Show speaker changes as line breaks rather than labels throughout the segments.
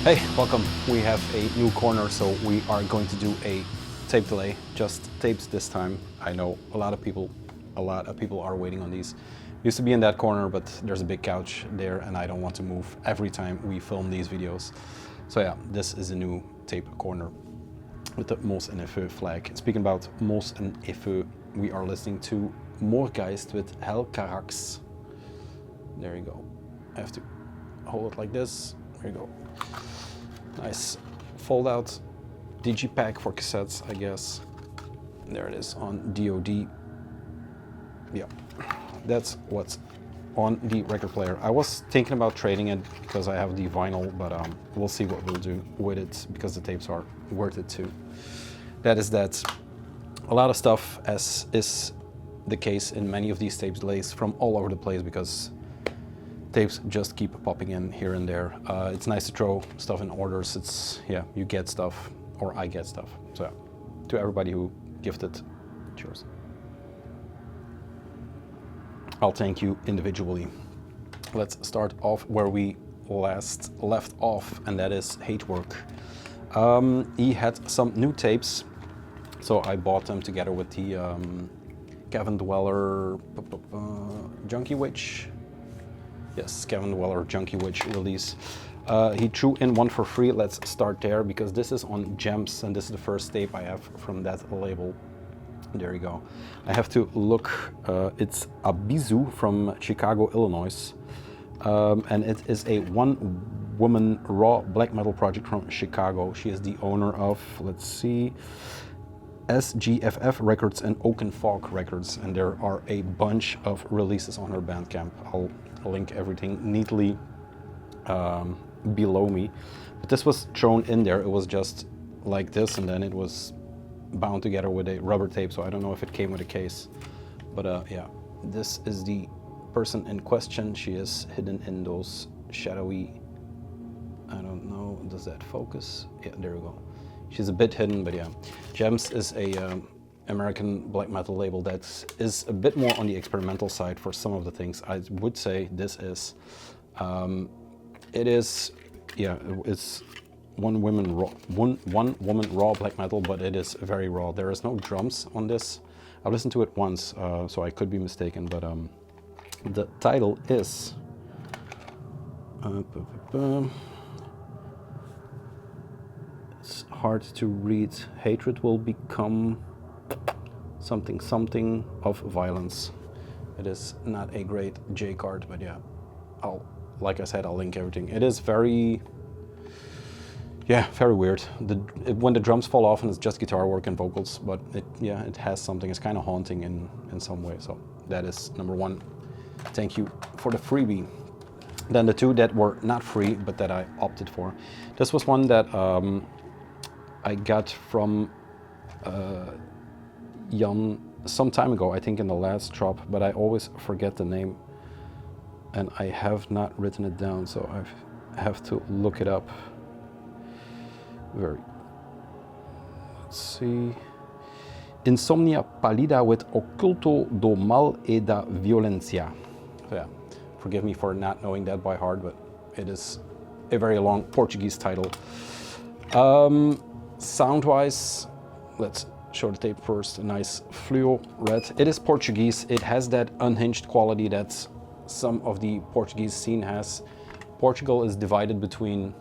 Hey, welcome. We have a new corner, so we are going to do a tape delay, just tapes this time. I know a lot of people are waiting on these. Used to be in that corner, but there's a big couch there and I don't want to move every time we film these videos. So yeah, this is a new tape corner with the Mos en Effeu flag. Speaking about Mos en Effeu, we are listening to Moorgeist with Hell Carax. There you go. I have to hold it like this. There you go. Nice fold out digipack for cassettes, I guess. There it is on DOD. Yeah, that's what's on the record player. I was thinking about trading it because I have the vinyl, but we'll see what we'll do with it because the tapes are worth it too. That is that. A lot of stuff, as is the case in many of these tapes, delays from all over the place because tapes just keep popping in here and there. It's nice to throw stuff in orders. It's, yeah, you get stuff, or I get stuff. So yeah, to everybody who gifted, cheers. I'll thank you individually. Let's start off where we last left off, and that is Hatework. He had some new tapes, so I bought them together with the Cavern Dweller Junkie Witch. Yes, Cavern Dweller Junkie Witch release. He threw in one for free. Let's start there because this is on Gems and this is the first tape I have from that label. There you go. I have to look. It's Abizu from Chicago, Illinois. And it is a one-woman raw black metal project from Chicago. She is the owner of, let's see, SGFF Records and Oaken Fog Records, and there are a bunch of releases on her Bandcamp. I'll link everything neatly below me. But this was thrown in there. It was just like this, and then it was bound together with a rubber tape, so I don't know if it came with a case. But yeah, this is the person in question. She is hidden in those shadowy, I don't know, does that focus? Yeah, there we go. She's a bit hidden, but yeah. Gems is a American black metal label that is a bit more on the experimental side for some of the things. I would say this is. It is, yeah, it's one woman raw black metal, but it is very raw. There is no drums on this. I listened to it once, so I could be mistaken, but the title is it's hard to read. Hatred will become something of violence. It is not a great J card, but yeah, like I said, I'll link everything. It is very, yeah, very weird. When the drums fall off and it's just guitar work and vocals, but it has something. It's kind of haunting in some way. So that is number one. Thank you for the freebie. Then the two that were not free, but that I opted for. This was one that I got from Jan some time ago, I think in the last drop, but I always forget the name and I have not written it down, so I have to look it up. Let's see. Insomnia pallida with occulto do mal e da violencia. So yeah, forgive me for not knowing that by heart, but it is a very long Portuguese title. Sound-wise, let's show the tape first. A nice fluo red. It is Portuguese. It has that unhinged quality that some of the Portuguese scene has. Portugal is divided between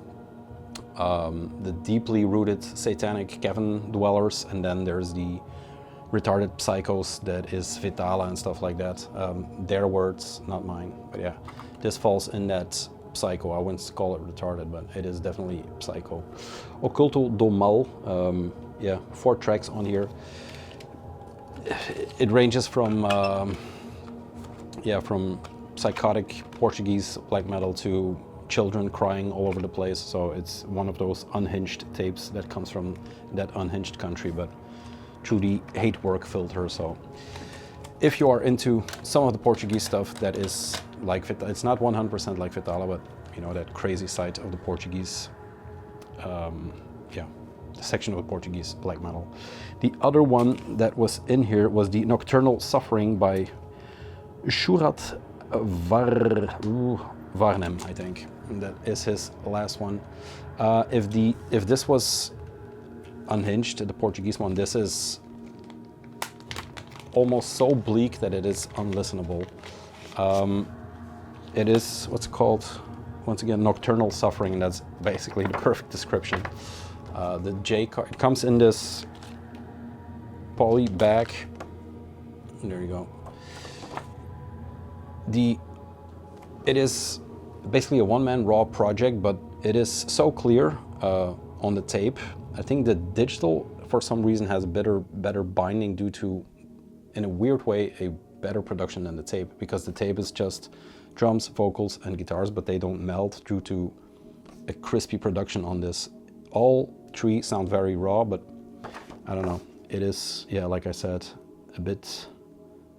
the deeply rooted satanic cavern dwellers, and then there's the retarded psychos that is Vitala and stuff like that. Their words, not mine. But yeah, this falls in that psycho. I wouldn't call it retarded, but it is definitely psycho. Occulto do Mal, yeah, 4 tracks on here. It ranges from from psychotic Portuguese black metal to children crying all over the place. So it's one of those unhinged tapes that comes from that unhinged country, but through the Hatework filter. So if you are into some of the Portuguese stuff that is like Vitala, it's not 100% like Vitala, but you know, that crazy side of the Portuguese, the section of the Portuguese black metal. The other one that was in here was the Nocturnal Suffering by Shurat Varnem, I think. And that is his last one. If this was unhinged, the Portuguese one, this is almost so bleak that it is unlistenable. It is what's called, once again, nocturnal suffering, and that's basically the perfect description. The J card, it comes in this poly bag. There you go. It is basically a one-man raw project, but it is so clear on the tape. I think the digital, for some reason, has a better binding due to, in a weird way, a better production than the tape, because the tape is just drums, vocals, and guitars, but they don't meld due to a crispy production on this. All three sound very raw, but I don't know. It is, yeah, like I said, a bit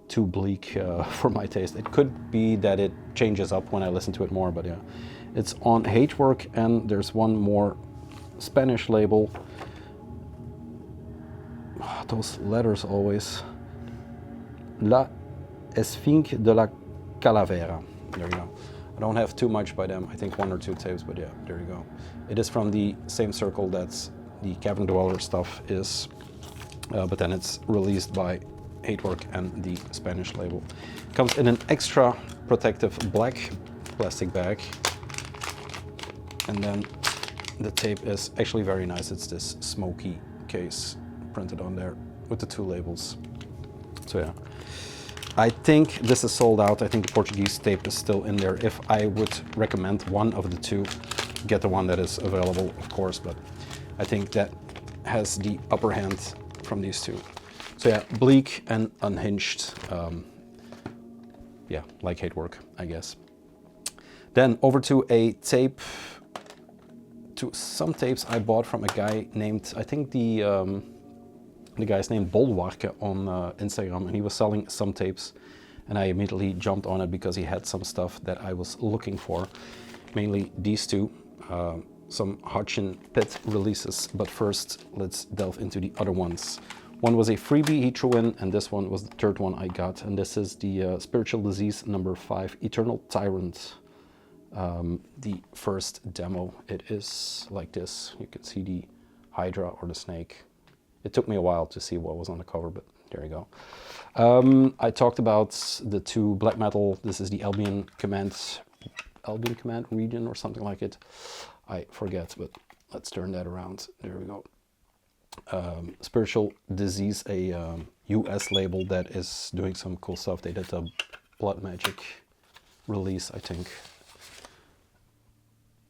too bleak for my taste. It could be that it changes up when I listen to it more, but yeah. It's on Hatework, and there's one more Spanish label. Those letters always. La Esfinge de la Calavera. There you go. I don't have too much by them. I think 1 or 2 tapes, but yeah, there you go. It is from the same circle that's the Cavern Dweller stuff is, but then it's released by Hatework and the Spanish label. Comes in an extra protective black plastic bag, and then the tape is actually very nice. It's this smoky case printed on there with the 2 labels. So yeah, I think this is sold out. I think the Portuguese tape is still in there. If I would recommend one of the 2, get the one that is available, of course, but I think that has the upper hand from these 2. So yeah, bleak and unhinged. Yeah, like Hatework, I guess. Then over to a tape, to some tapes I bought from a guy named, I think the guy's named Bulwark on Instagram, and he was selling some tapes, and I immediately jumped on it because he had some stuff that I was looking for, mainly these 2, some Hotchin Pit releases. But first, let's delve into the other ones. One was a freebie he threw in, and this one was the 3rd one I got, and this is the Spiritual Disease number 5, Eternal Tyrant. The first demo. It is like this. You can see the Hydra or the snake. It took me a while to see what was on the cover, but there you go. I talked about the 2 black metal. This is the Albion Command region or something like it. I forget, but let's turn that around. There we go. Spiritual Disease, a US label that is doing some cool stuff. They did a Blood Magic release, I think.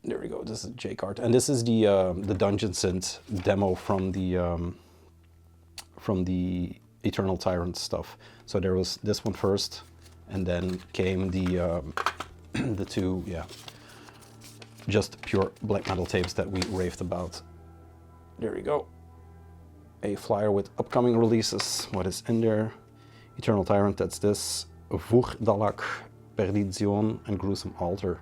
There we go. This is J card, and this is the Dungeon Synth demo from the Eternal Tyrant stuff. So there was this one first, and then came the the 2, yeah, just pure black metal tapes that we raved about. There we go. A flyer with upcoming releases. What is in there? Eternal Tyrant, that's this. Vurdalak, Perdition, and Gruesome Altar.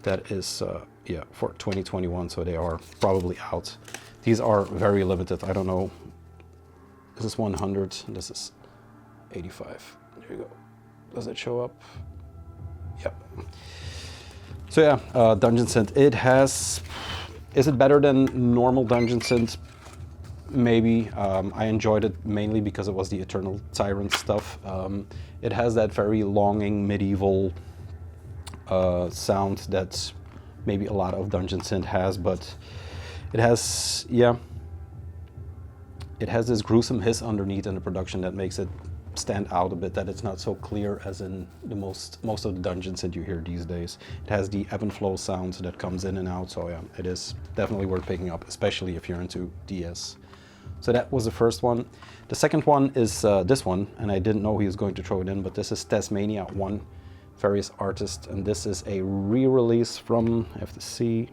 That is, yeah, for 2021, so they are probably out. These are very limited. I don't know. This is 100, and this is 85. There you go. Does it show up? Yep. So yeah, Dungeon Synth. It has... Is it better than normal Dungeon Synth? Maybe. I enjoyed it mainly because it was the Eternal Tyrant stuff. It has that very longing medieval sound that maybe a lot of Dungeon Synth has, but it has, yeah, it has this gruesome hiss underneath in the production that makes it stand out a bit, that it's not so clear as in the most of the Dungeon Synth you hear these days. It has the ebb and flow sound that comes in and out, so yeah, it is definitely worth picking up, especially if you're into DS. So that was the first one. The second one is this one, and I didn't know he was going to throw it in, but this is Tazmanian 1, various artists, and this is a re-release from, I have to see,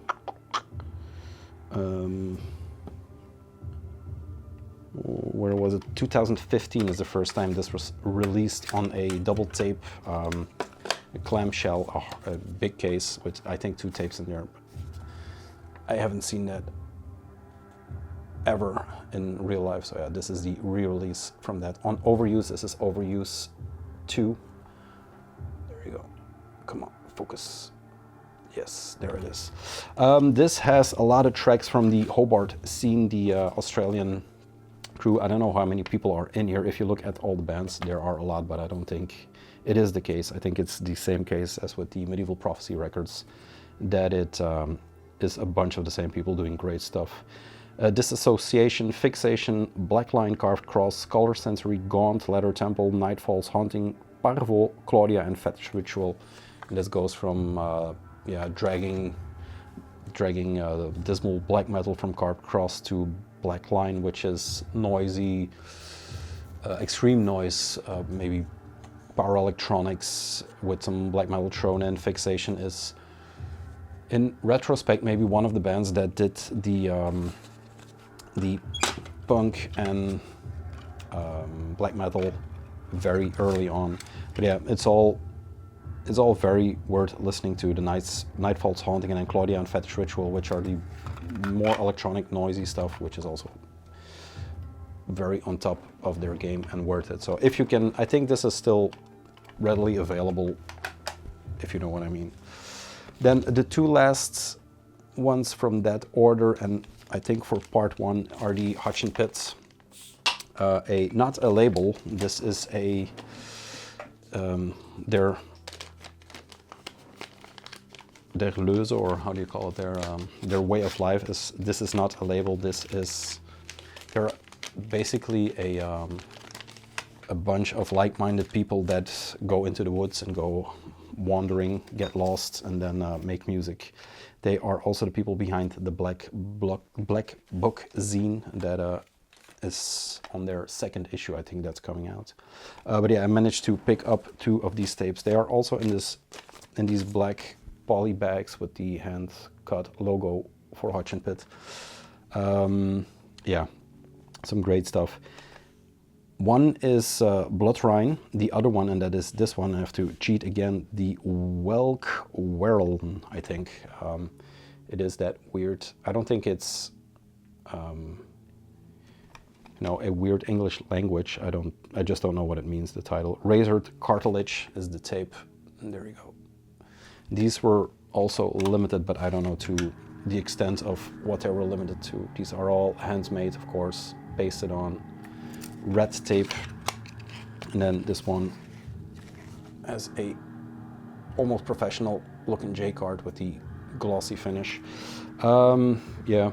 where was it? 2015 is the first time this was released on a double tape, a clamshell, a big case with I think 2 tapes in there. I haven't seen that ever in real life, so yeah, this is the re-release from that. On Overuse, this is Overuse 2. There you go. Come on, focus. Yes, there it is. This has a lot of tracks from the Hobart scene, the Australian crew. I don't know how many people are in here. If you look at all the bands, there are a lot, but I don't think it is the case. I think it's the same case as with the Medieval Prophecy records, that it is a bunch of the same people doing great stuff. Disassociation, Fixation, Black Line, Carved Cross, Scholar Sensory, Gaunt, Leather Temple, Nightfalls, Haunting, Parvo, Claudia, and Fetish Ritual. And this goes from dragging dismal black metal from Carved Cross to Black Line, which is noisy, extreme noise, maybe power electronics with some black metal thrown in. Fixation is, in retrospect, maybe one of the bands that did the punk and black metal very early on. But yeah, it's all very worth listening to. The Nightfall's Haunting, and then Claudia and Fetish Ritual, which are the more electronic, noisy stuff, which is also very on top of their game and worth it. So if you can, I think this is still readily available, if you know what I mean. Then the two last ones from that order, and I think for part one, are the Hotchin Pit. Not a label, this is a their leuze, or how do you call it, their way of life. This is not a label, they're basically a bunch of like-minded people that go into the woods and go wandering, get lost, and then make music. They are also the people behind the Black Book zine that is on their second issue, I think that's coming out. But yeah, I managed to pick up two of these tapes. They are also in these black poly bags with the hand-cut logo for Hotchin Pit. Yeah, some great stuff. One is Blood Rhine, the other one, and that is this one, I have to cheat again, the Welk Wereln, I think. It is that weird, I don't think it's a weird English language. I just don't know what it means, the title. Razored Cartilage is the tape, and there you go. These were also limited, but I don't know to the extent of what they were limited to. These are all handmade, of course, pasted on red tape. And then this one has a almost professional looking J card with the glossy finish. Yeah,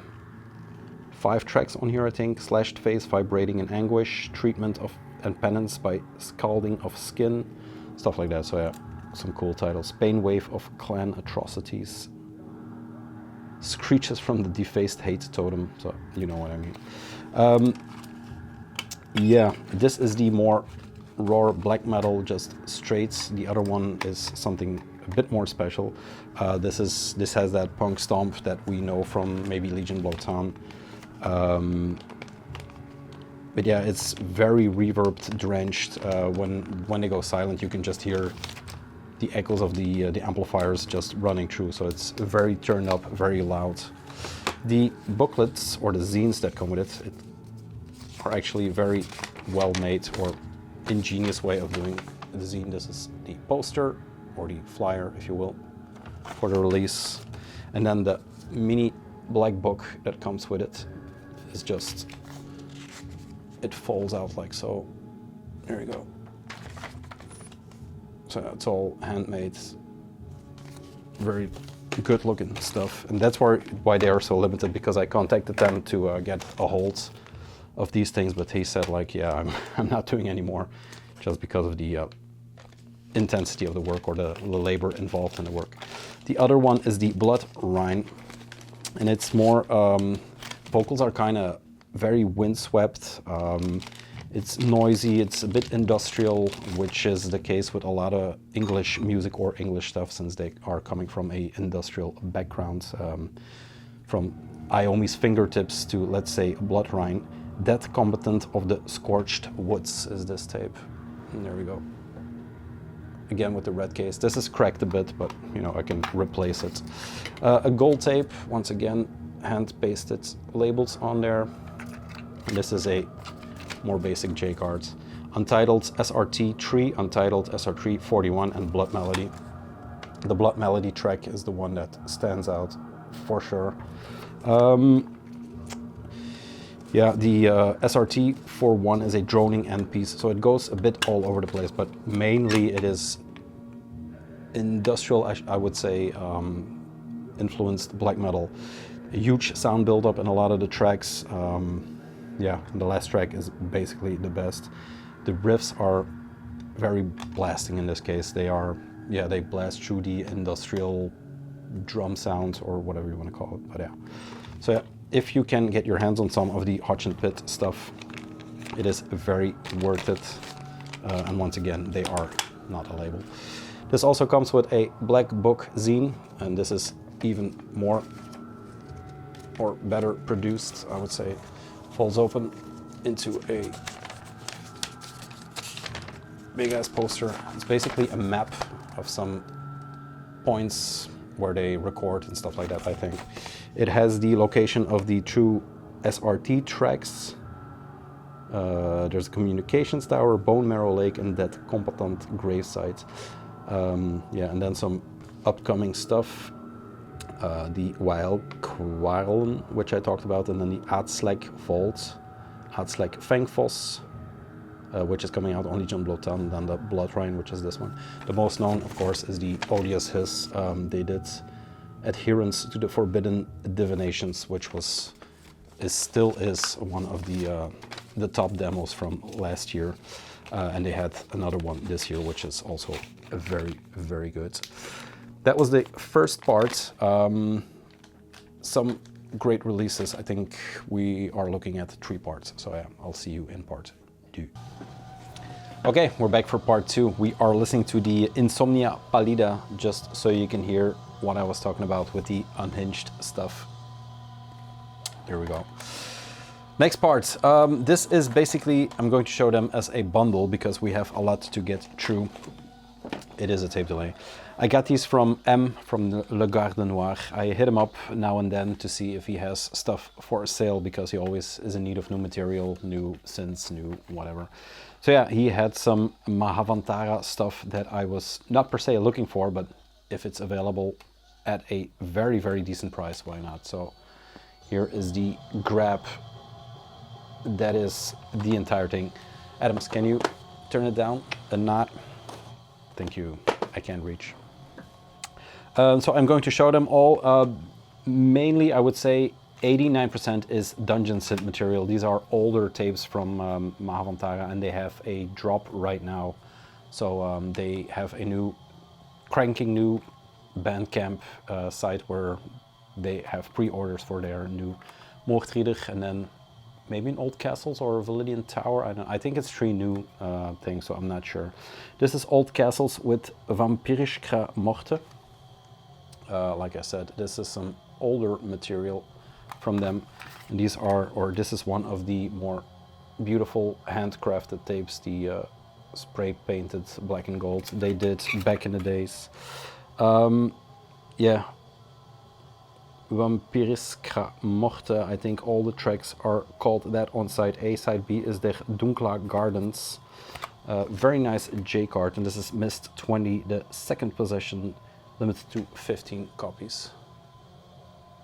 5 tracks on here, I think. Slashed Face, Vibrating in Anguish, Treatment of and Penance by Scalding of Skin, stuff like that. So yeah, some cool titles. Pain Wave of Clan Atrocities, Screeches from the Defaced Hate Totem, so you know what I mean. Yeah, this is the more raw black metal, just straight. The other one is something a bit more special. This has that punk stomp that we know from maybe Legion Blowtown. But yeah, it's very reverb drenched. When they go silent, you can just hear the echoes of the amplifiers just running through. So it's very turned up, very loud. The booklets or the zines that come with it are actually very well made, or ingenious way of doing the zine. This is the poster, or the flyer, if you will, for the release. And then the mini black book that comes with it is just, it folds out like so. There you go. So it's all handmade, very good looking stuff. And that's why they are so limited, because I contacted them to get a hold of these things, but he said like, yeah, I'm not doing any more, just because of the intensity of the work, or the labor involved in the work. The other one is the Blood Rhine, and it's more, vocals are kind of very windswept. It's noisy, it's a bit industrial, which is the case with a lot of English music or English stuff, since they are coming from a industrial background. From Iomi's Fingertips to, let's say, Blood Rhine. Death Combatant of the Scorched Woods is this tape. And there we go. Again with the red case. This is cracked a bit, but you know, I can replace it. A gold tape, once again, hand-pasted labels on there. And this is a more basic J cards. Untitled SRT 3, Untitled SR3 41, and Blood Melody. The Blood Melody track is the one that stands out for sure. Yeah, the SRT 41 is a droning end piece, so it goes a bit all over the place, but mainly it is industrial, I would say, influenced black metal. A huge sound buildup in a lot of the tracks. Yeah, the last track is basically the best. The riffs are very blasting in this case. They are, yeah, they blast through the industrial drum sounds or whatever you want to call it. But yeah, so yeah, if you can get your hands on some of the Hotchin Pit stuff, it is very worth it. And once again, they are not a label. This also comes with a black book zine, and this is even more or better produced, I would say. Folds open into a big ass poster. It's basically a map of some points where they record and stuff like that, I think. It has the location of the true SRT tracks. There's a communications tower, Bone Marrow Lake, and that competent gravesite. Yeah, and then some upcoming stuff. The Wild Quarrelen, which I talked about, and then the Aatslek Vault, Aatslek Fangfoss, which is coming out on Legion Blotan, and then the Blood Rhine, which is this one. The most known, of course, is the Odious Hiss. They did Adherence to the Forbidden Divinations, which still is one of the top demos from last year. And they had another one this year, which is also very, very good. That was the first part. Some great releases. I think we are looking at 3 parts. So yeah, I'll see you in part 2. Okay, we're back for part 2. We are listening to the Insomnia Pallida, just so you can hear what I was talking about with the unhinged stuff. There we go. Next part. This is basically, I'm going to show them as a bundle because we have a lot to get through. It is a tape delay. I got these from M, from the Le Garde Noir. I hit him up now and then to see if he has stuff for sale, because he always is in need of new material, new synths, new whatever. So yeah, he had some Mahavantara stuff that I was not per se looking for, but if it's available at a very, very decent price, why not? So here is the grab. That is the entire thing. Adams, can you turn it down a knot? Thank you. I can't reach. So I'm going to show them all. Mainly, I would say 89% is Dungeon Synth material. These are older tapes from Mahavantara, and they have a drop right now. So they have a cranking new Bandcamp site where they have pre-orders for their new Moordrieder, and then maybe an Old Castles or a Validian Tower. I think it's 3 new things, so I'm not sure. This is Old Castles with Vampirischra Morte. Like I said, this is some older material from them. And these are, or this is one of the more beautiful handcrafted tapes, the spray painted black and gold they did back in the days. Yeah. Vampirischra Morte, I think all the tracks are called that on side A. Side B is Der Dunkla Gardens. Very nice J card, and this is Mist 20, the second possession, limited to 15 copies.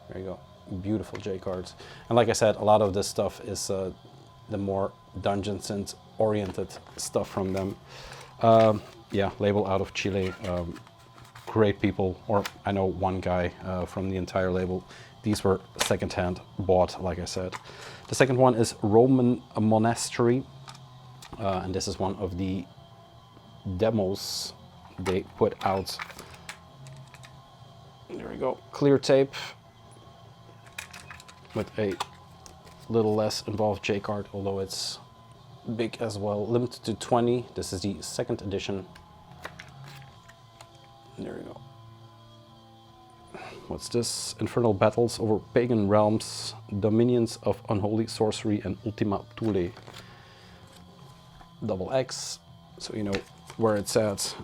There you go, beautiful J cards. And like I said, a lot of this stuff is the more Dungeon Synth oriented stuff from them. Yeah, label out of Chile. Great people, or I know one guy from the entire label. These were secondhand bought, like I said. The second one is Roman Monastery, and this is one of the demos they put out. There we go, clear tape with a little less involved J card, although it's big as well. Limited to 20. This is the second edition. There we go. What's this? Infernal battles over pagan realms, dominions of unholy sorcery, and Ultima Thule. Double X, so you know where it's at.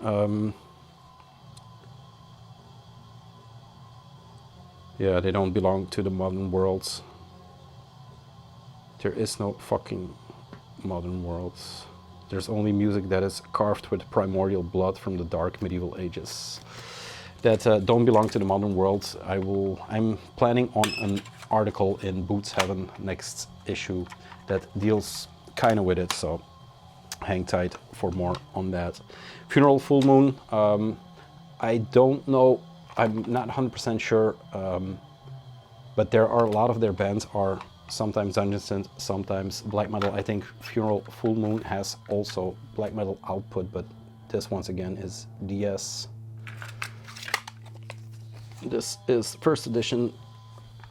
Yeah, they don't belong to the modern worlds. There is no fucking modern worlds. There's only music that is carved with primordial blood from the dark medieval ages. that don't belong to the modern world. I'm planning on an article in Boots Heaven next issue that deals kind of with it, so hang tight for more on that. Funeral Full Moon, I don't know, I'm not 100% sure, but there are a lot of their bands are sometimes Dungeon Synth, sometimes black metal. I think Funeral Full Moon has also black metal output, but this once again is DS. This is first edition,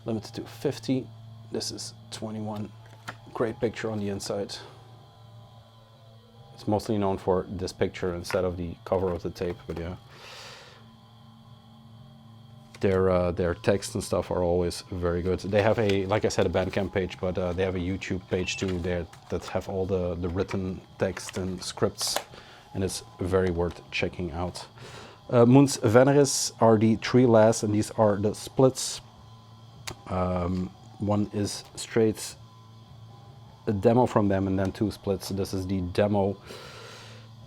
limited to 50. This is 21. Great picture on the inside. It's mostly known for this picture instead of the cover of the tape, but yeah. Their text and stuff are always very good. They have a, like I said, a Bandcamp page, but they have a YouTube page too there that have all the written text and scripts, and it's very worth checking out. Moons Veneris are the three last, and these are the splits. One is straight a demo from them, and then two splits. This is the demo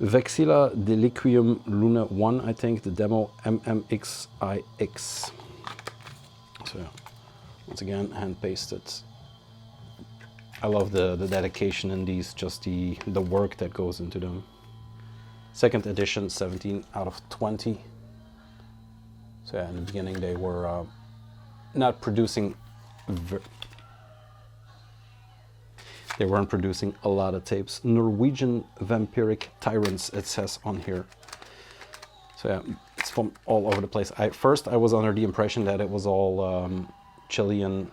Vexilla Deliquium Luna 1, I think, the demo MMXIX. So yeah, once again, hand pasted. I love the dedication in these, just the work that goes into them. Second edition, 17 out of 20. So yeah, in the beginning they were not producing, they weren't producing a lot of tapes. Norwegian Vampiric Tyrants, it says on here. So yeah, it's from all over the place. First I was under the impression that it was all Chilean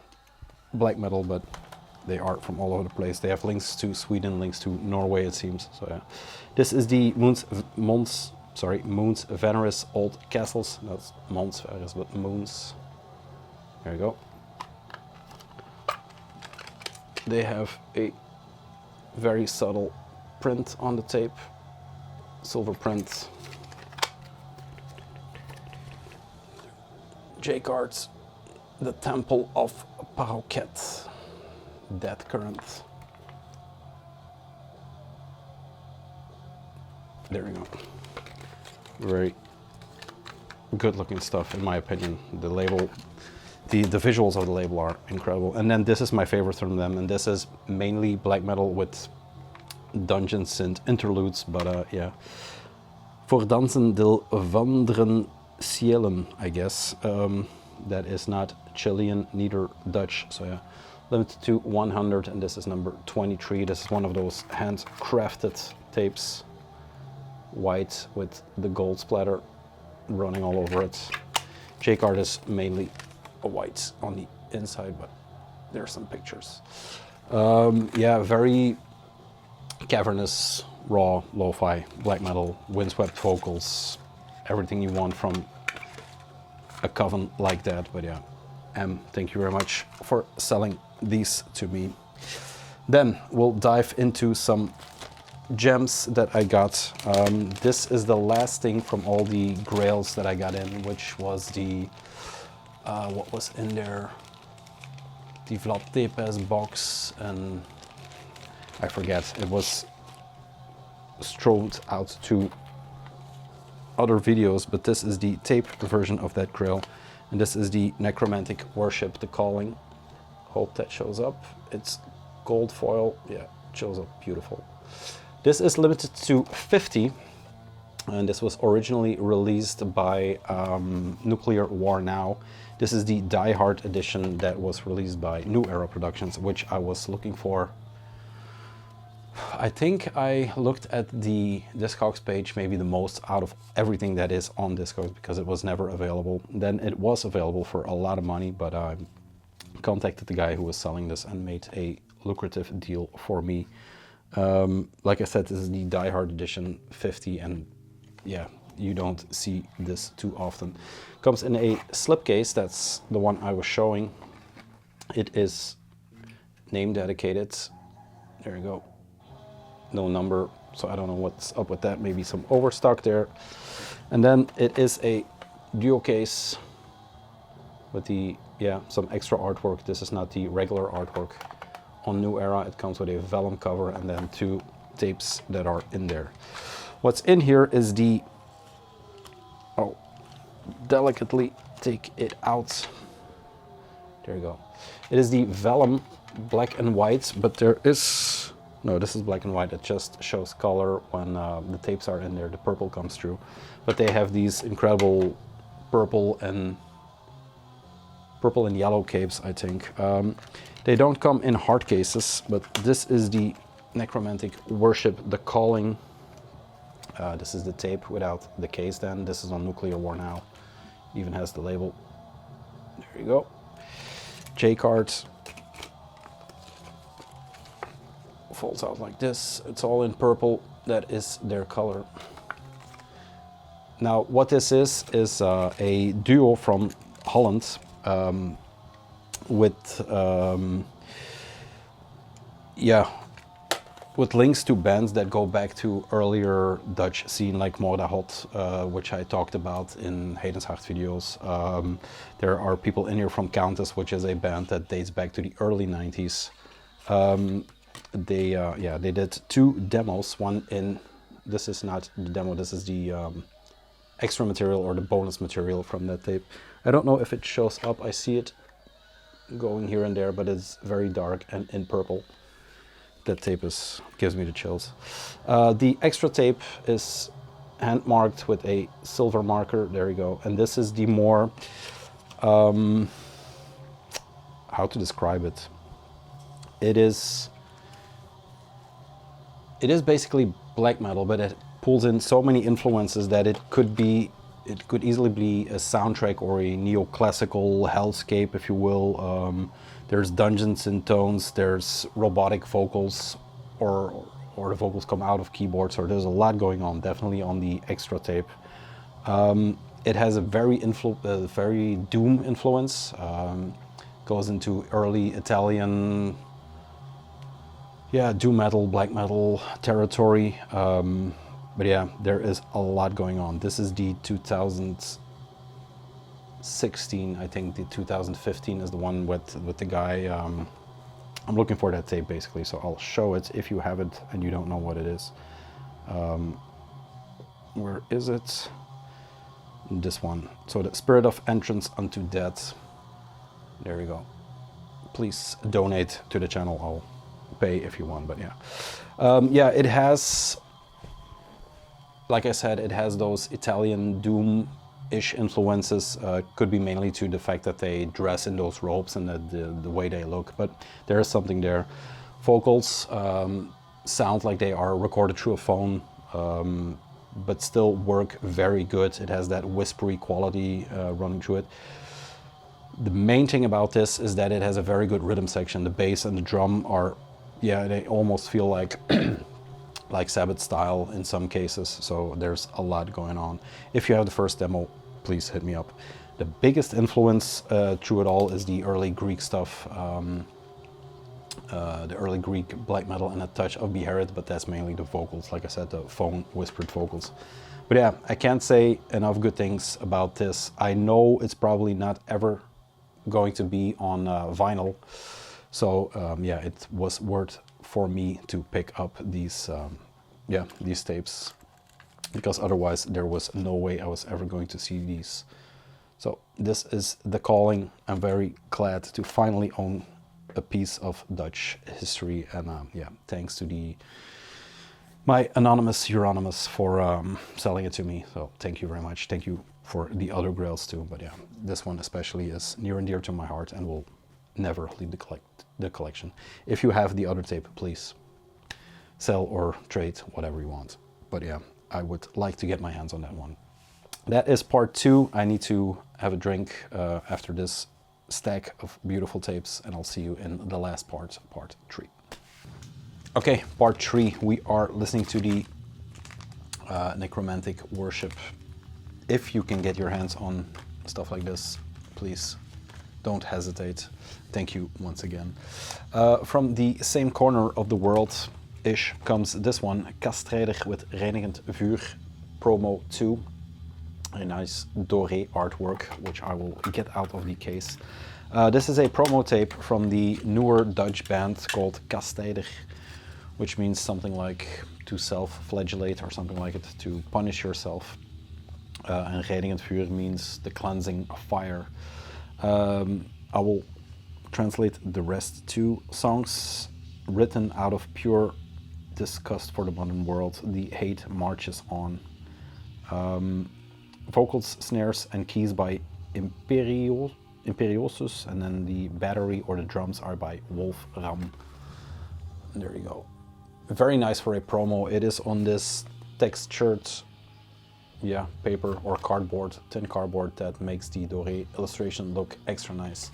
black metal, but they are from all over the place. They have links to Sweden, links to Norway, it seems. So yeah, this is the Moons Veneris Old Castles. That's Mons Veneris, but Moons. There you go. They have a very subtle print on the tape, silver print. J-cards, the Temple of Pauket. Death Current. There we go. Very good looking stuff in my opinion. The label, the visuals of the label are incredible. And then this is my favorite from them, and this is mainly black metal with Dungeon Synth interludes, but yeah. Voor dansen del wanderen cielen, I guess. That is not Chilean, neither Dutch, so yeah. Limited to 100, and this is number 23. This is one of those handcrafted tapes. White with the gold splatter running all over it. J-card is mainly a white on the inside, but there's some pictures. Yeah, very cavernous, raw, lo-fi, black metal, windswept vocals, everything you want from a coven like that, but yeah. Thank you very much for selling these to me. Then we'll dive into some gems that I got. This is the last thing from all the grails that I got in, which was the, what was in there? The Vlad Tepes box, and I forget, it was strode out to other videos, but this is the tape version of that grail. And this is the Necromantic Worship, the Calling. Hope that shows up. It's gold foil. Yeah, it shows up beautiful. This is limited to 50. And this was originally released by Nuclear War Now. This is the Die Hard edition that was released by New Era Productions, which I was looking for. I think I looked at the Discogs page maybe the most out of everything that is on Discogs, because it was never available. Then it was available for a lot of money, but I contacted the guy who was selling this and made a lucrative deal for me. Like I said, this is the Die Hard edition 50, and yeah, you don't see this too often. Comes in a slipcase, that's the one I was showing. It is name dedicated. There you go. No number, so I don't know what's up with that. Maybe some overstock there. And then it is a duo case with the, yeah, some extra artwork. This is not the regular artwork. On New Era, it comes with a vellum cover and then two tapes that are in there. What's in here is the, oh, delicately take it out. There you go. It is the vellum black and white, but there is, no, this is black and white. It just shows color when the tapes are in there. The purple comes through. But they have these incredible purple and yellow capes, I think. They don't come in hard cases, but this is the Necromantic Worship, the Calling. This is the tape without the case then. This is on Nuclear War Now. Even has the label. There you go. J-card. Folds out like this. It's all in purple. That is their color. Now, what this is a duo from Holland with links to bands that go back to earlier Dutch scene like Moordahot, which I talked about in Hayden's Hart videos. There are people in here from Countess, which is a band that dates back to the early 90s. They did 2 demos. One in, this is not the demo, this is the extra material or the bonus material from that tape. I don't know if it shows up. I see it going here and there, but it's very dark and in purple. That tape gives me the chills. The extra tape is hand marked with a silver marker. There you go. And this is the more, how to describe it? It is basically black metal, but it pulls in so many influences that it could easily be a soundtrack or a neoclassical hellscape, if you will. There's dungeons in tones, there's robotic vocals, or the vocals come out of keyboards, or there's a lot going on, definitely on the extra tape. It has a very doom influence, goes into early Italian, doom metal, black metal territory. But yeah, there is a lot going on. This is the 2016, I think the 2015 is the one with the guy. I'm looking for that tape basically, so I'll show it if you have it and you don't know what it is. Where is it? This one. So the Spirit of Entrance unto Death. There you go. Please donate to the channel. I'll pay if you want, but yeah. It has, like I said, it has those Italian doom-ish influences. Could be mainly to the fact that they dress in those robes and the way they look, but there is something there. Vocals sound like they are recorded through a phone, but still work very good. It has that whispery quality running through it. The main thing about this is that it has a very good rhythm section. The bass and the drum are, they almost feel like like Sabbath style in some cases, so there's a lot going on. If you have the first demo, please hit me up. The biggest influence through it all is the early Greek stuff, the early Greek black metal and a touch of Beherit, but that's mainly the vocals, like I said, the phone whispered vocals. But yeah, I can't say enough good things about this. I know it's probably not ever going to be on vinyl, so it was worth for me to pick up these tapes, because otherwise there was no way I was ever going to see these. So this is The Calling. I'm very glad to finally own a piece of Dutch history, and thanks to my anonymous Euronymous for selling it to me. So thank you very much. Thank you for the other grails too, but yeah, this one especially is near and dear to my heart and will never leave the collection. If you have the other tape, please sell or trade, whatever you want. But yeah, I would like to get my hands on that one. That is part 2. I need to have a drink after this stack of beautiful tapes, and I'll see you in the last part, part 3. Okay, part 3. We are listening to the Necromantic Worship. If you can get your hands on stuff like this, please don't hesitate. Thank you once again. From the same corner of the world-ish comes this one, Kastijder with Reinigend Vuur Promo 2. A nice doré artwork, which I will get out of the case. This is a promo tape from the newer Dutch band called Kastijder, which means something like to self-flagellate or something like it, to punish yourself. And reinigend vuur means the cleansing of fire. I will translate the rest to songs written out of pure disgust for the modern world. The hate marches on. Vocals, snares, and keys by Imperiosus, and then the battery or the drums are by Wolf Ram. There you go. Very nice for a promo. It is on this textured, paper or cardboard, tin cardboard, that makes the doré illustration look extra nice.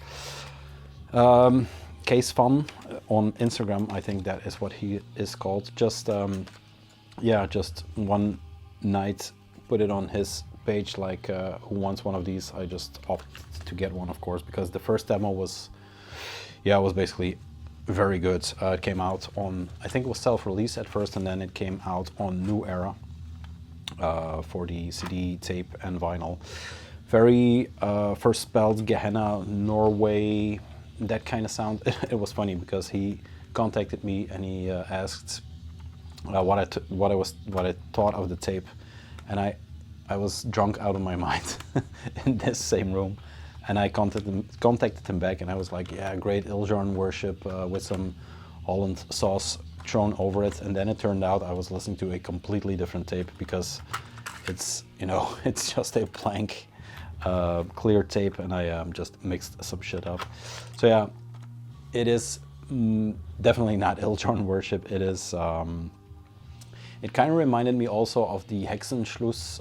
Case Fun on Instagram, I think that is what he is called. Just one night put it on his page, like who wants one of these. I just opted to get one, of course, because the first demo was basically very good. It came out on, I think it was self-release at first, and then it came out on New Era for the CD, tape, and vinyl. Very first spelled Gehenna, Norway, that kind of sound. It was funny because he contacted me and he asked what I thought of the tape, and I was drunk out of my mind in this same room, and I contacted him back, and I was like, yeah, great Ildjarn Worship with some Holland sauce thrown over it. And then it turned out I was listening to a completely different tape, because it's, it's just a blank clear tape, and I just mixed some shit up. So yeah, it is definitely not Ildjarn Worship. It is it kind of reminded me also of the Hexenschuss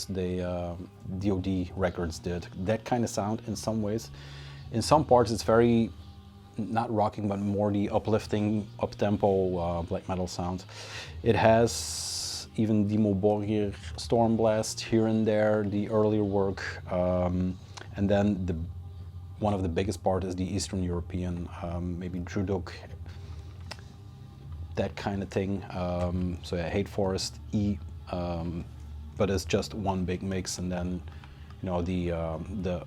the DOD records did. That kind of sound in some ways. In some parts it's very, not rocking, but more the uplifting, up-tempo black metal sound. It has even Dimo Borgir, Stormblast here and there, the earlier work. And then one of the biggest part is the Eastern European, maybe Drudok, that kind of thing. So yeah, Hate Forest, but it's just one big mix, and then the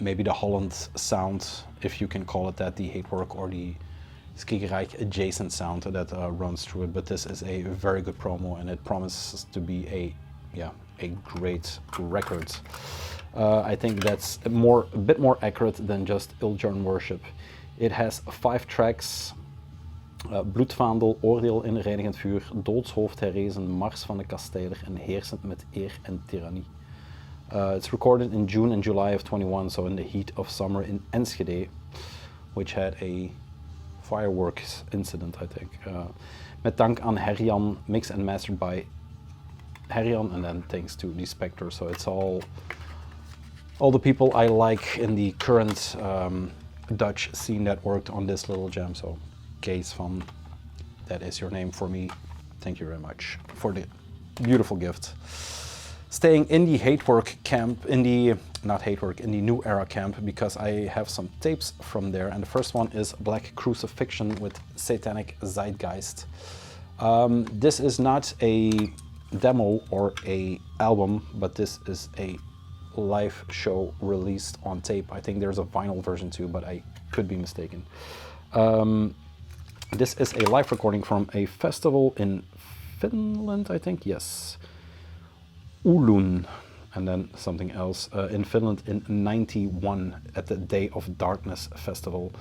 maybe the Holland sound, if you can call it that, the Hatework or the Skikkerijk adjacent sound that runs through it. But this is a very good promo, and it promises to be a great record. I think that's a bit more accurate than just Ildjarn Worship. It has 5 tracks. Bloedvaandel, Oordeel in reinigend vuur, Doodshoofd herrezen, Mars van de Kastijder en Heersend met eer en tirannie. It's recorded in June and July of 21, so in the heat of summer in Enschede, which had a fireworks incident, I think. Met dank aan Herjan, mixed and mastered by Herjan, and then thanks to the Spectre. So it's all the people I like in the current Dutch scene that worked on this little jam. So Case Van, that is your name for me. Thank you very much for the beautiful gift. Staying in the Hatework camp, in the New Era camp, because I have some tapes from there, and the first one is Black Crucifixion with Satanic Zeitgeist. This is not a demo or a album, but this is a live show released on tape. I think there's a vinyl version too, but I could be mistaken. This is a live recording from a festival in Finland, I think, yes. Oulun, and then something else in Finland in '91 at the Day of Darkness festival.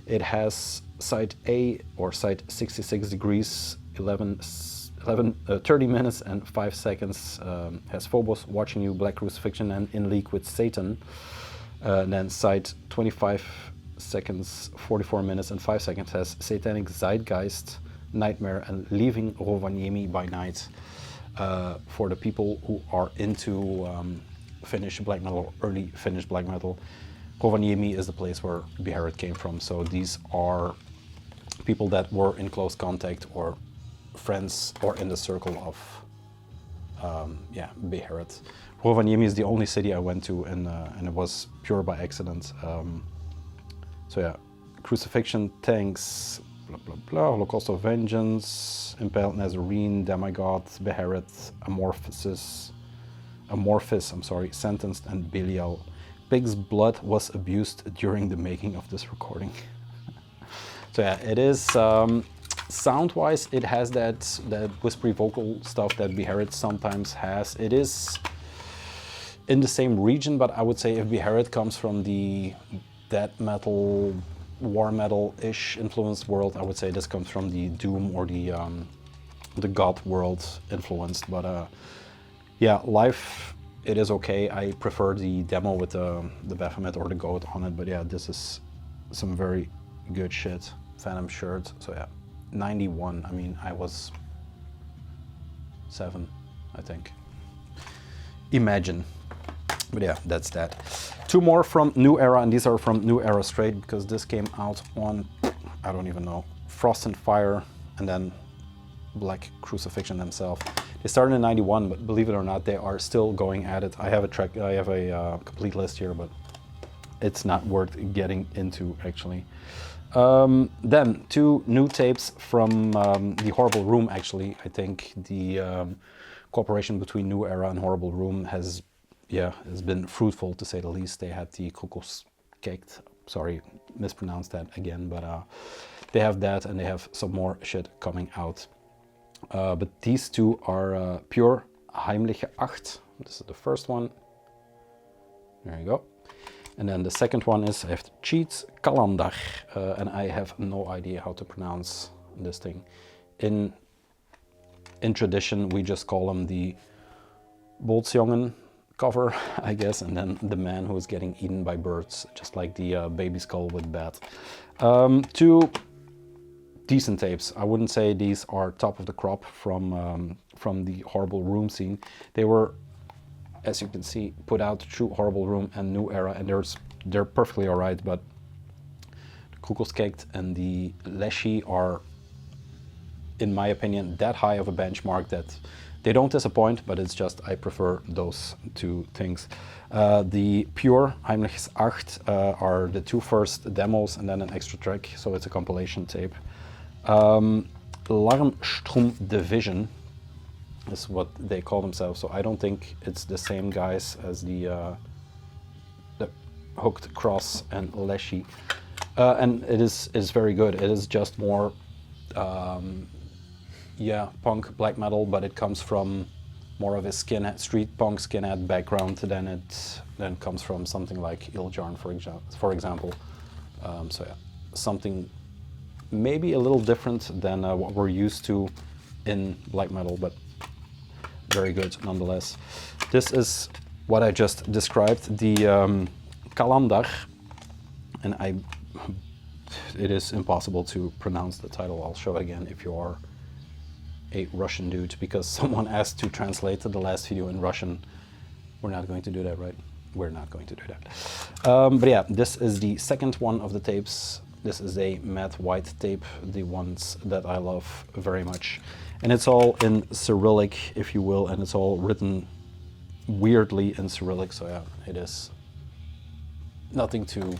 It has side A, or side 66 degrees, 30 minutes and 5 seconds, has Phobos, Watching You, Black Crucifixion, and In League with Satan. And then side 25 seconds, 44 minutes and 5 seconds has Satanic Zeitgeist, Nightmare, and Leaving Rovaniemi by Night. For the people who are into Finnish black metal, early Finnish black metal, Rovaniemi is the place where Beherit came from. So these are people that were in close contact or friends or in the circle of Beherit. Rovaniemi is the only city I went to, and it was pure by accident. So yeah, Crucifixion, Tanks, blah blah blah, Holocaust of Vengeance, Impaled Nazarene, Demigod, Beherit, Amorphis, Sentenced, and Belial. Pig's blood was abused during the making of this recording. So yeah, it is sound-wise, it has that whispery vocal stuff that Beherit sometimes has. It is in the same region, but I would say if Beherit comes from the death metal, war metal-ish influenced world, I would say this comes from the Doom or the God world influenced. But yeah, live, it is okay. I prefer the demo with the Baphomet or the goat on it, but yeah, this is some very good shit. Phantom shirt, so yeah, 91. I mean, I was 7, I think. Imagine. But yeah, that's that. 2 more from New Era, and these are from New Era straight, because this came out on, I don't even know, Frost and Fire, and then Black Crucifixion themselves. They started in 91, but believe it or not, they are still going at it. I have a complete list here, but it's not worth getting into, actually. Then 2 new tapes from the Horrible Room, actually. I think the cooperation between New Era and Horrible Room has been fruitful, to say the least. They had the Kekt, sorry, mispronounced that again, but they have that, and they have some more shit coming out. But these 2 are pure Heimliche Acht. This is the first one. There you go. And then the second one is, I have Cheats Kalandar, and I have no idea how to pronounce this thing. In tradition, we just call them the Boltsjongen cover, I guess, and then the man who is getting eaten by birds, just like the baby skull with bat. 2 decent tapes. I wouldn't say these are top of the crop from the Horrible Room scene. They were, as you can see, put out through Horrible Room and New Era, and they're perfectly alright, but the Kugelskekt and the Leshy are, in my opinion, that high of a benchmark that they don't disappoint, but it's just I prefer those 2 things. The pure Heimliches Acht are the 2 first demos and then an extra track, so it's a compilation tape. Larmstrom Division is what they call themselves, so I don't think it's the same guys as the Hooked Cross and Leshy. And it is very good. It is just more punk black metal, but it comes from more of a skinhead, street punk skinhead background than it comes from something like Iljarn, for example. So yeah, something maybe a little different than what we're used to in black metal, but very good nonetheless. This is what I just described, the Kalandar, and it is impossible to pronounce the title. I'll show it again if you are a Russian dude, because someone asked to translate the last video in Russian. We're not going to do that, right? We're not going to do that. But yeah, this is the second one of the tapes. This is a matte white tape, the ones that I love very much. And it's all in Cyrillic, if you will, and it's all written weirdly in Cyrillic, so yeah, it is nothing to...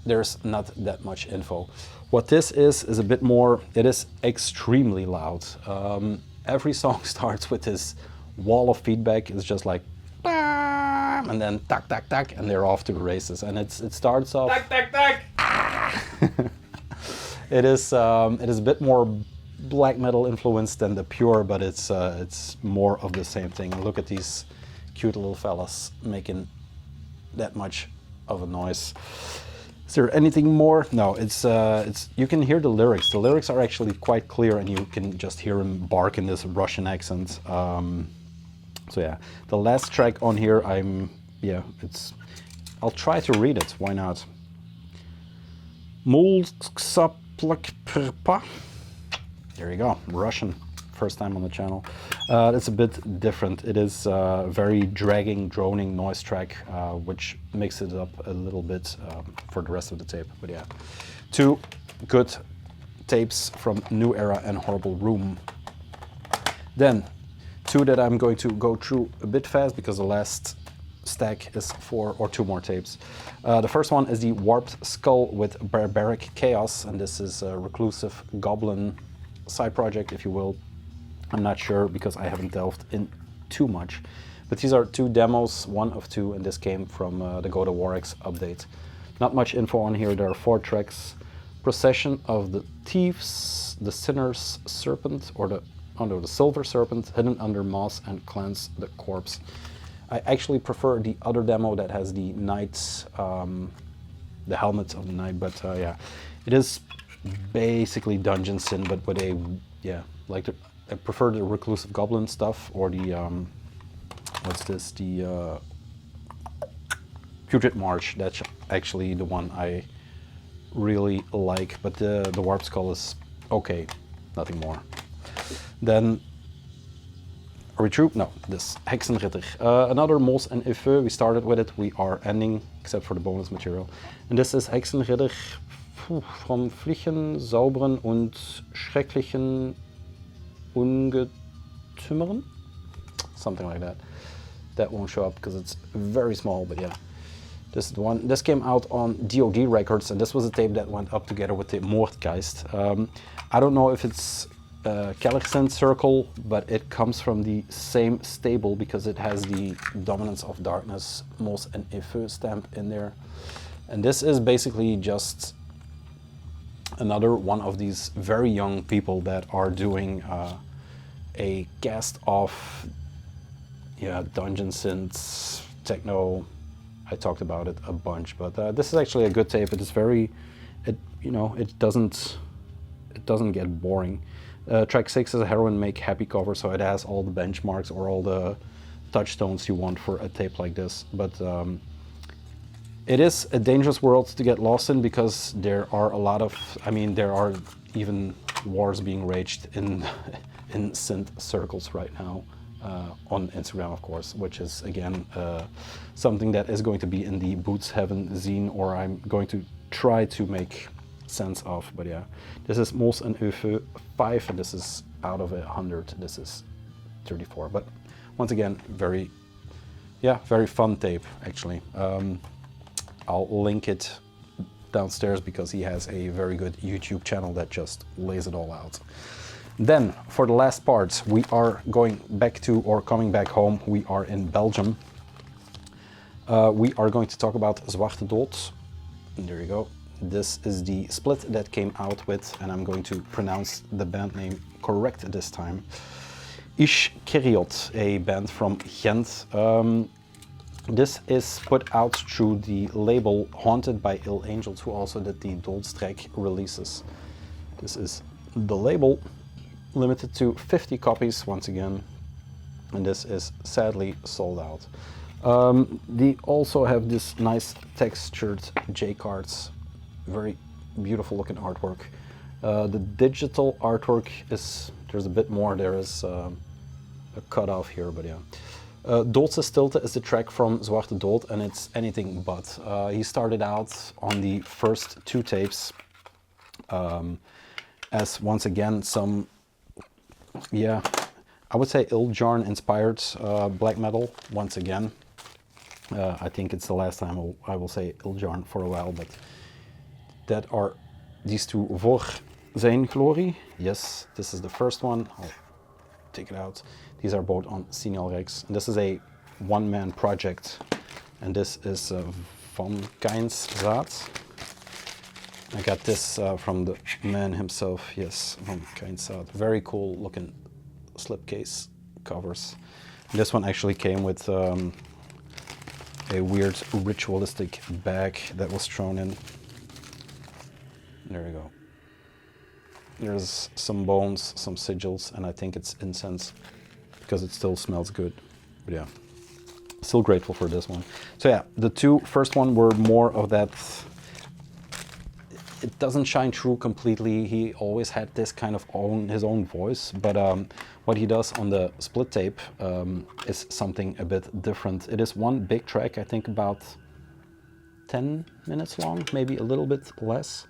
There's not that much info. What this is a bit more, it is extremely loud. Every song starts with this wall of feedback. It's just like, bam, and then tack, tack, tack, and they're off to the races. And it starts off... Tack, tack, tack! It is a bit more black metal influenced than the pure, but it's more of the same thing. And look at these cute little fellas making that much of a noise. Is there anything more? No, it's you can hear the lyrics. The lyrics are actually quite clear, and you can just hear him bark in this Russian accent. So yeah, the last track on here, I'll try to read it. Why not? There you go, Russian. First time on the channel. It's a bit different. It is a very dragging, droning noise track, which makes it up a little bit for the rest of the tape. But yeah, 2 good tapes from New Era and Horrible Room. Then 2 that I'm going to go through a bit fast because the last stack is 4 or 2 more tapes. The first one is the Warped Skull with Barbaric Chaos, and this is a reclusive goblin side project, if you will. I'm not sure because I haven't delved in too much. But these are 2 demos, 1 of 2, and this came from the Go to War X update. Not much info on here. There are 4 tracks. Procession of the Thieves, the Sinner's Serpent, or the Silver Serpent, Hidden Under Moss, and Cleanse the Corpse. I actually prefer the other demo that has the knights, the helmets of the knight, but yeah, it is basically Dungeon Sin, but with a, yeah, like I prefer the Reclusive Goblin stuff, or the, what's this, the Putrid March. That's actually the one I really like, but the Warp Skull is okay, nothing more. Then, are we through? No, this Hexenritter. Another Mos en Effeu, we started with it, we are ending, except for the bonus material. And this is Hexenritter vom Flichen, Sauberen und Schrecklichen Ungetümmeren? Something like that. That won't show up because it's very small, but yeah. This is the one. This came out on DOD Records, and this was a tape that went up together with the Moordgeist. I don't know if it's Kellercent Circle, but it comes from the same stable because it has the Dominance of Darkness Mos en Effeu stamp in there. And this is basically just another one of these very young people that are doing a cast of, yeah, Dungeon Synths, techno. I talked about it a bunch, but this is actually a good tape. It is very, you know, it doesn't get boring. Track 6 is a Heroin Make Happy cover, so it has all the benchmarks or all the touchstones you want for a tape like this. But it is a dangerous world to get lost in because there are a lot of, I mean, there are even wars being waged in in synth circles right now. On Instagram, of course, which is again something that is going to be in the Boots Heaven zine, or I'm going to try to make sense of. But yeah, this is Mos en Effeu 5, and this is out of 100. This is 34. But once again, very fun tape actually. I'll link it downstairs because he has a very good YouTube channel that just lays it all out. Then, for the last part, we are going back to, or coming back home, we are in Belgium. We are going to talk about Zwarte Dood. And there you go. This is the split that came out with, and I'm going to pronounce the band name correct this time, Ish Keriot, a band from Ghent. This is put out through the label Haunted by Ill Angels, who also did the Doodstrek releases. This is the label. Limited to 50 copies once again, and this is sadly sold out. They also have this nice textured J cards, very beautiful looking artwork. The digital artwork is, there's a bit more, there is a cutoff here, but yeah. Doodse Stilte is the track from Zwarte Dood, and it's anything but. He started out on the first 2 tapes as once again some, yeah, I would say Ildjarn inspired black metal once again. I think it's the last time I will say Ildjarn for a while, but that are these 2 Voor zijn glorie. Yes, this is the first one. I'll take it out. These are both on Signal Rex, and this is a one-man project, and this is Van Keinsraad. I got this from the man himself, yes, Van Keinsraad. Very cool looking slipcase covers. And this one actually came with a weird ritualistic bag that was thrown in. There we go. There's some bones, some sigils, and I think it's incense because it still smells good. But yeah, still grateful for this one. So yeah, the 2 first one were more of that. It doesn't shine through completely. He always had this kind of his own voice, but what he does on the split tape is something a bit different. It is one big track, I think about 10 minutes long, maybe a little bit less.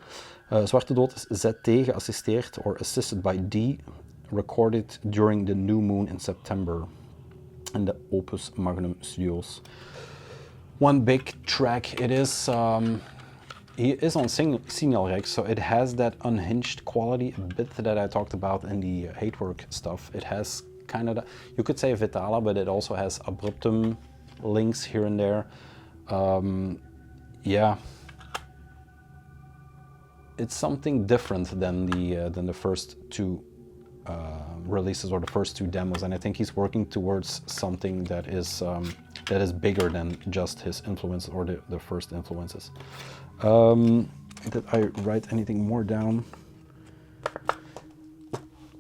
Zwarte Dood is ZT geassisteerd or assisted by D, recorded during the new moon in September in the Opus Magnum Studios. One big track. It is. He is on Signal Rex, so it has that unhinged quality a bit that I talked about in the Hatework stuff. It has kind of, you could say Vitala, but it also has Abruptum links here and there. Yeah, it's something different than the first 2 releases or the first 2 demos, and I think he's working towards something that is that is bigger than just his influence or the first influences. Did I write anything more down?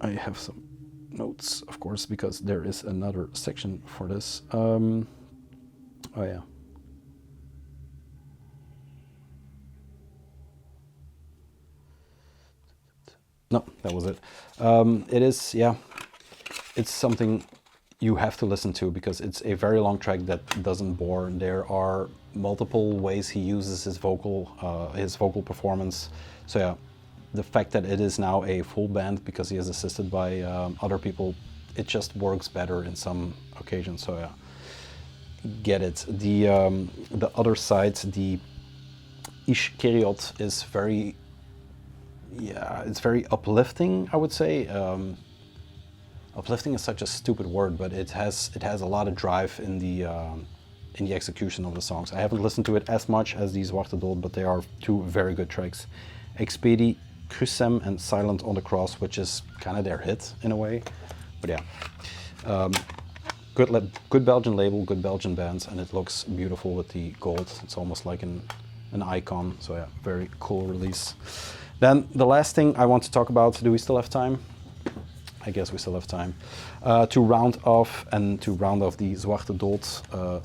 I have some notes, of course, because there is another section for this. Oh yeah. No, that was it. It is, yeah, it's something you have to listen to because it's a very long track that doesn't bore. There are multiple ways he uses his vocal performance. So yeah, the fact that it is now a full band because he is assisted by other people, it just works better in some occasions. So yeah, get it. The other side, the Ish Keriot, is very, yeah, it's very uplifting, I would say. Uplifting is such a stupid word, but it has a lot of drive in the execution of the songs. I haven't listened to it as much as these Zwarte Dood, but they are two very good tracks. Expedi, Crucem, and Silent on the Cross, which is kind of their hit in a way. But yeah, good Belgian label, good Belgian bands, and it looks beautiful with the gold. It's almost like an icon. So yeah, very cool release. Then the last thing I want to talk about, do we still have time? I guess we still have time. To round off the Zwarte Dood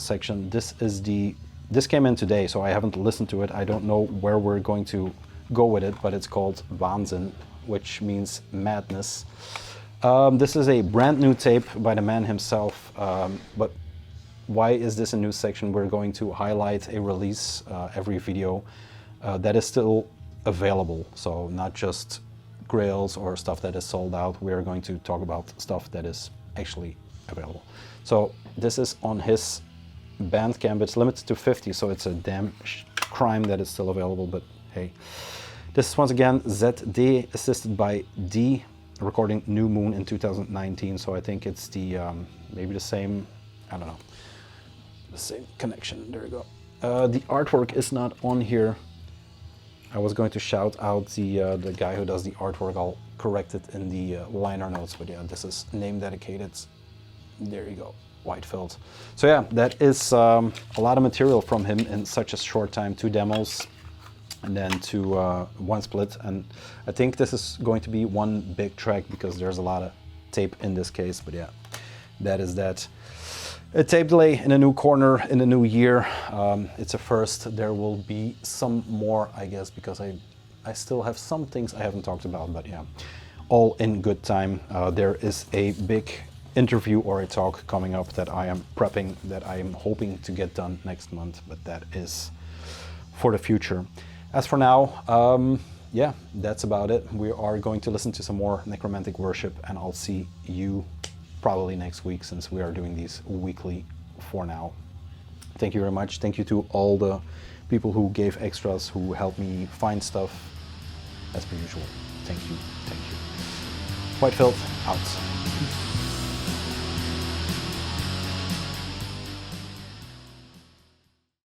section, this came in today, so I haven't listened to it. I don't know where we're going to go with it, but it's called Waanzin, which means madness. This is a brand new tape by the man himself, but why is this a new section? We're going to highlight a release every video that is still available, so not just grails or stuff that is sold out. We are going to talk about stuff that is actually available. So this is on his Bandcamp. It's limited to 50, so it's a damn crime that it's still available, but hey. This is once again ZD assisted by D, recording New Moon in 2019, so I think it's the maybe the same, I don't know, the same connection. There we go. The artwork is not on here. I was going to shout out the guy who does the artwork. I'll correct it in the liner notes, but yeah, this is name dedicated. There you go, White Filth. So yeah, that is a lot of material from him in such a short time. 2 demos and then one split. And I think this is going to be one big track because there's a lot of tape in this case, but yeah, that is that. A tape delay in a new corner in a new year. It's a first. There will be some more, I guess, because I still have some things I haven't talked about, but yeah, all in good time. There is a big interview or a talk coming up that I am prepping, that I am hoping to get done next month, but that is for the future. As for now, yeah, that's about it. We are going to listen to some more Necromantic Worship, and I'll see you probably next week, since we are doing these weekly for now. Thank you very much. Thank you to all the people who gave extras, who helped me find stuff, as per usual. Thank you, thank you. White Filth, out.